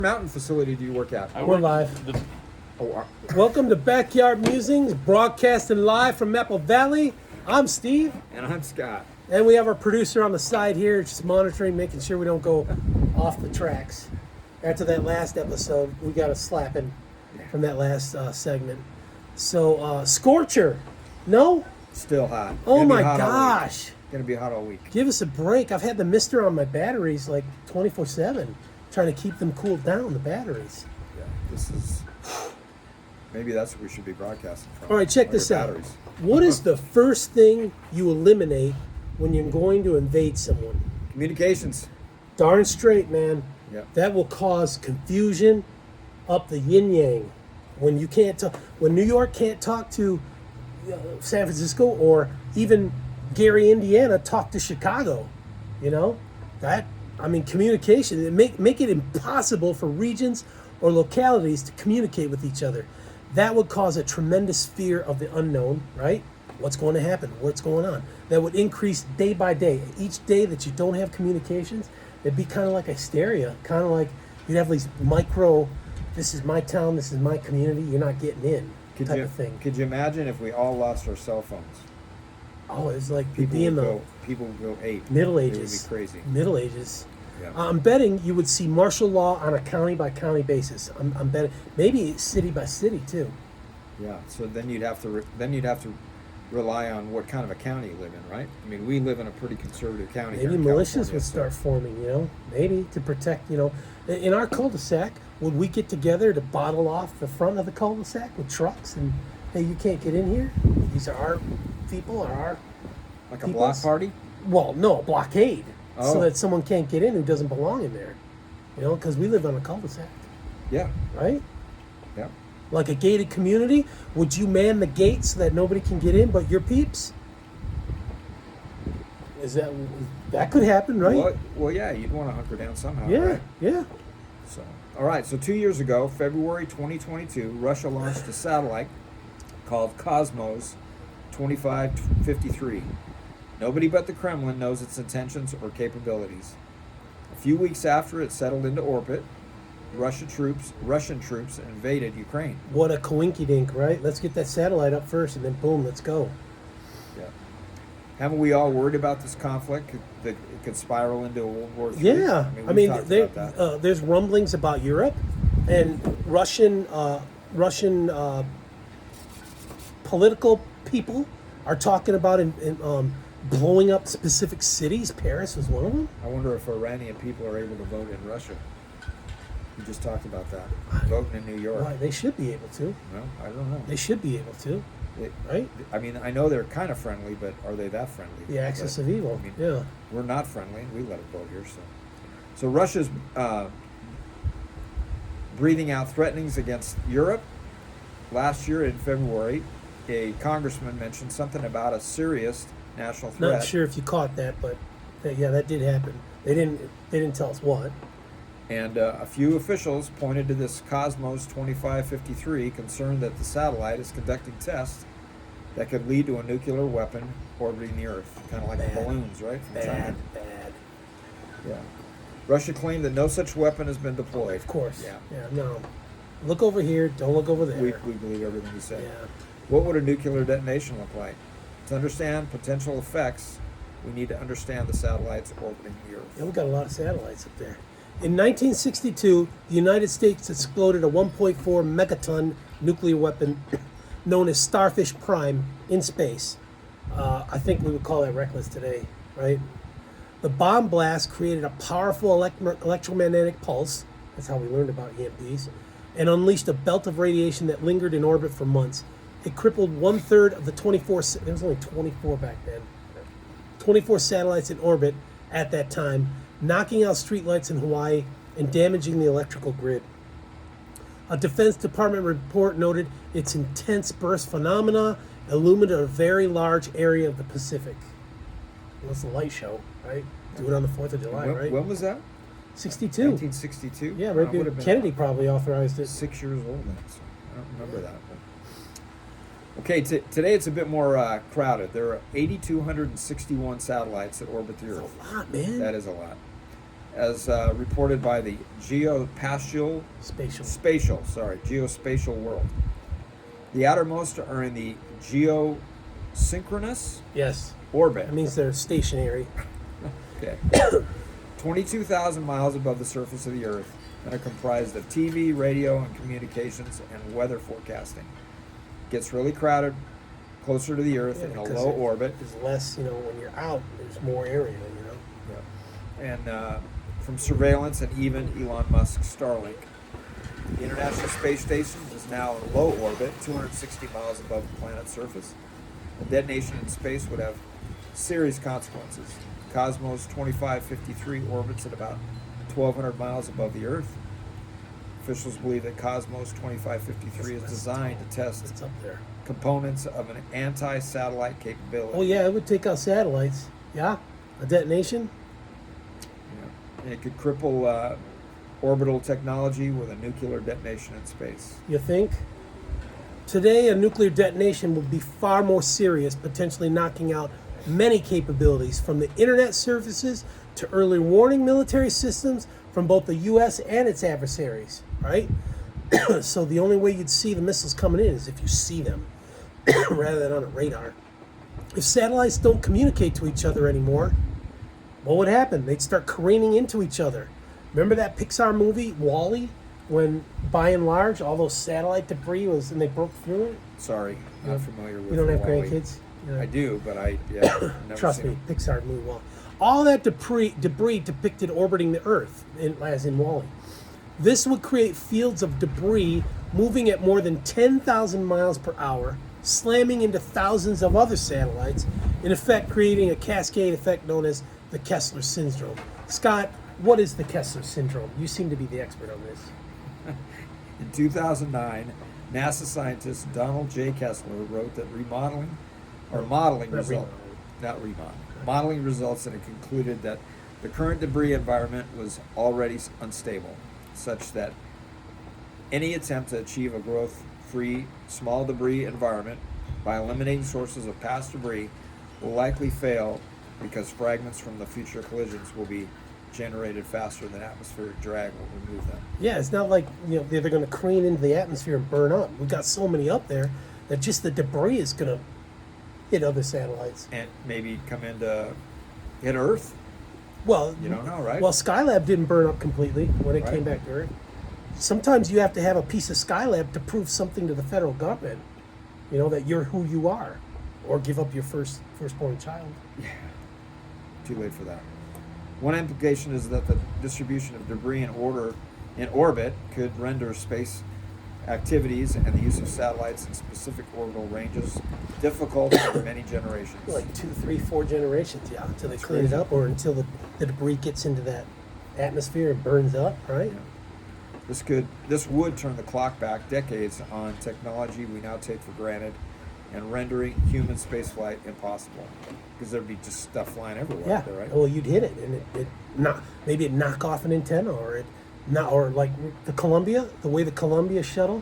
mountain facility do you work at? We're live. Welcome to Backyard Musings, broadcasting live from Maple Valley. I'm Steve. And I'm Scott. And we have our producer on the side here, just monitoring, making sure we don't go off the tracks. After that last episode, we got a slapping from that last segment. So, Scorcher. No? Still hot. Oh my gosh. Gonna be hot all week. Give us a break. I've had the mister on my batteries like 24/7, trying to keep them cooled down, the batteries. Yeah, this is... Maybe that's what we should be broadcasting from. All right, check this out. What is the first thing you eliminate when you're going to invade someone? Communications. Darn straight, man. Yep. That will cause confusion up the yin-yang. When you can't talk, when New York can't talk to San Francisco, or even Gary, Indiana, talk to Chicago, communication, make it impossible for regions or localities to communicate with each other. That would cause a tremendous fear of the unknown, right? What's going to happen? What's going on? That would increase day by day. Each day that you don't have communications, it'd be kind of like hysteria, kind of like you'd have these micro, this is my town, this is my community, you're not getting in type of thing. Could you imagine if we all lost our cell phones? Oh, it's like People being would go ape. Middle It Ages. would be crazy. Middle Ages. Yeah. I'm betting you would see martial law on a county by county basis. I'm betting maybe city by city too. Yeah. So then you'd have to rely on what kind of a county you live in, right? I mean, we live in a pretty conservative county. Maybe here in militias California, would start forming. Maybe to protect. In our cul-de-sac, would we get together to bottle off the front of the cul-de-sac with trucks and, hey, you can't get in here. These are our people, or our like a block party. Well, no, a blockade. Oh. So that someone can't get in who doesn't belong in there. Because we live on a cul-de-sac. Yeah. Right? Yeah. Like a gated community, would you man the gate so that nobody can get in but your peeps? That could happen, right? Well, yeah, you'd want to hunker down somehow, Yeah, right? yeah. So, all right, so 2 years ago, February 2022, Russia launched a satellite called Cosmos 2553. Nobody but the Kremlin knows its intentions or capabilities. A few weeks after it settled into orbit, Russian troops invaded Ukraine. What a coinkydink, right? Let's get that satellite up first, and then boom, let's go. Yeah. Haven't we all worried about this conflict that it could spiral into a World War III? Yeah, about that. There's rumblings about Europe and Russian political people are talking about blowing up specific cities. Paris was one of them. I wonder if Iranian people are able to vote in Russia. We just talked about that. Voting in New York. Right, they should be able to. Well, I don't know. They should be able to, right? I mean, I know they're kind of friendly, but are they that friendly? The axis of evil. Yeah. We're not friendly, and we let it vote here. So Russia's breathing out threatenings against Europe. Last year in February, a congressman mentioned something about a serious national threat. Not sure if you caught that, but yeah, that did happen. They didn't tell us what. And a few officials pointed to this Cosmos 2553, concerned that the satellite is conducting tests that could lead to a nuclear weapon orbiting the Earth, kind of like the balloons, right? From China. Bad. Yeah. Russia claimed that no such weapon has been deployed. Of course. Yeah. No. Look over here. Don't look over there. We believe everything you said. Yeah. What would a nuclear detonation look like? To understand potential effects, we need to understand the satellites orbiting the Earth. Yeah, we got a lot of satellites up there. In 1962, the United States exploded a 1.4 megaton nuclear weapon known as Starfish Prime in space. I think we would call that reckless today, right? The bomb blast created a powerful electromagnetic pulse, that's how we learned about EMPs, and unleashed a belt of radiation that lingered in orbit for months. It crippled 1/3 of the 24, there was only 24 back then, 24 satellites in orbit at that time, knocking out streetlights in Hawaii and damaging the electrical grid. A Defense Department report noted its intense burst phenomena illuminated a very large area of the Pacific. Well, it's a light show, right? Do it on the 4th of July, right? When was that? 62. 1962? Yeah, right. Kennedy probably authorized it. 6 years old then, so I don't remember that. Okay, today it's a bit more crowded. There are 8,261 satellites that orbit the Earth. That's a lot, man. That is a lot. as reported by the geospatial world. The outermost are in the geosynchronous Yes. orbit. That means they're stationary. Okay. 22,000 miles above the surface of the Earth and are comprised of TV, radio, and communications and weather forecasting. Gets really crowded closer to the Earth in a because low orbit. There's less, when you're out, there's more area, And from surveillance and even Elon Musk's Starlink. The International Space Station is now in low orbit, 260 miles above the planet's surface. A detonation in space would have serious consequences. Cosmos 2553 orbits at about 1,200 miles above the Earth. Officials believe that Cosmos 2553 is designed to test It's up there. components of an anti-satellite capability. Oh, yeah, it would take out satellites. Yeah? A detonation? And it could cripple orbital technology with a nuclear detonation in space. You think? Today, a nuclear detonation would be far more serious, potentially knocking out many capabilities, from the internet services to early warning military systems from both the U.S. and its adversaries, right? So the only way you'd see the missiles coming in is if you see them, rather than on a radar. If satellites don't communicate to each other anymore, what would happen? They'd start careening into each other. Remember that Pixar movie, WALL-E, when by and large all those satellite debris was and they broke through it? Sorry, not familiar with You don't have WALL-E. grandkids? I do, but never Trust seen me, it. Pixar movie WALL-E. All that debris depicted orbiting the Earth, as in WALL-E. This would create fields of debris moving at more than 10,000 miles per hour, slamming into thousands of other satellites, in effect creating a cascade effect known as the Kessler syndrome. Scott, what is the Kessler syndrome? You seem to be the expert on this. In 2009, NASA scientist Donald J. Kessler wrote that modeling results that had concluded that the current debris environment was already unstable, such that any attempt to achieve a growth-free small debris environment by eliminating sources of past debris will likely fail because fragments from the future collisions will be generated faster than atmospheric drag will remove them. Yeah, it's not like they're going to careen into the atmosphere and burn up. We've got so many up there that just the debris is going to hit other satellites. And maybe come into hit Earth. Well, You don't know, right? Well, Skylab didn't burn up completely when it Right. came back to Earth. Sometimes you have to have a piece of Skylab to prove something to the federal government, that you're who you are, or give up your firstborn child. Too late for that. One implication is that the distribution of debris in orbit could render space activities and the use of satellites in specific orbital ranges difficult for many generations. Like 2, 3, 4 generations, yeah, until they That's clean it crazy. up, or until the debris gets into that atmosphere and burns up, right? This would turn the clock back decades on technology we now take for granted and rendering human spaceflight impossible, because there'd be just stuff flying everywhere Yeah. out there, right? Well, you'd hit it, and maybe it'd knock off an antenna, or like the way the Columbia shuttle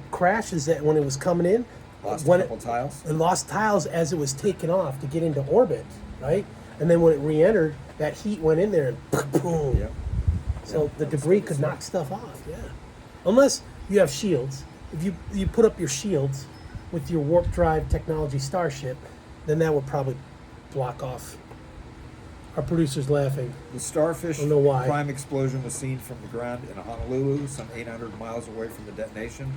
crashed is that when it was coming in, Lost when a couple tiles. it lost tiles as it was taking off to get into orbit, right? And then when it re-entered, that heat went in there and boom. Yep. So Yep. the debris could knock stuff off, yeah. Unless you have shields. If you put up your shields with your warp drive technology Starship, then that would probably block off. Our producer's laughing. The Starfish I don't know why. prime explosion was seen from the ground in Honolulu, some 800 miles away from the detonation,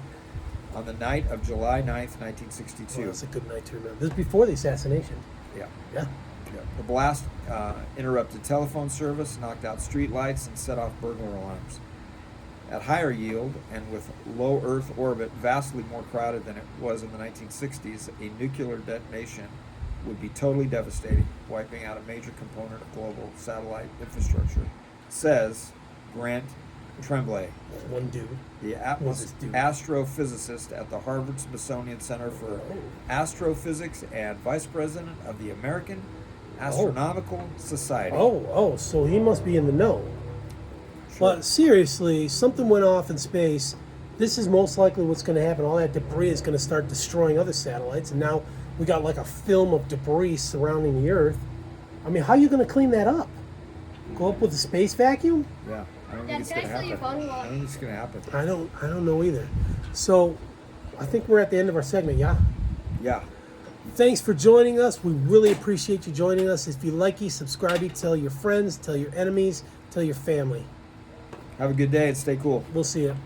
on the night of July 9th, 1962. Oh, that's a good night to remember. This is before the assassination. Yeah. Yeah. Yeah. The blast interrupted telephone service, knocked out street lights, and set off burglar alarms. At higher yield and with low Earth orbit vastly more crowded than it was in the 1960s, a nuclear detonation would be totally devastating, wiping out a major component of global satellite infrastructure, says Grant Tremblay, One dude. the Who's this dude? astrophysicist at the Harvard Smithsonian Center for Astrophysics and vice president of the American Astronomical Society. So he must be in the know. Sure. But seriously, something went off in space. This is most likely what's going to happen. All that debris is going to start destroying other satellites, and now we got like a film of debris surrounding the Earth. I mean, how are you going to clean that up? Go up with a space vacuum? Yeah, I don't think Dad, it's can I gonna steal your happen. phone? I don't think it's gonna happen. I don't know either. So, I think we're at the end of our segment. Yeah. Yeah. Thanks for joining us. We really appreciate you joining us. If you like it, subscribe, tell your friends, tell your enemies, tell your family. Have a good day and stay cool. We'll see you.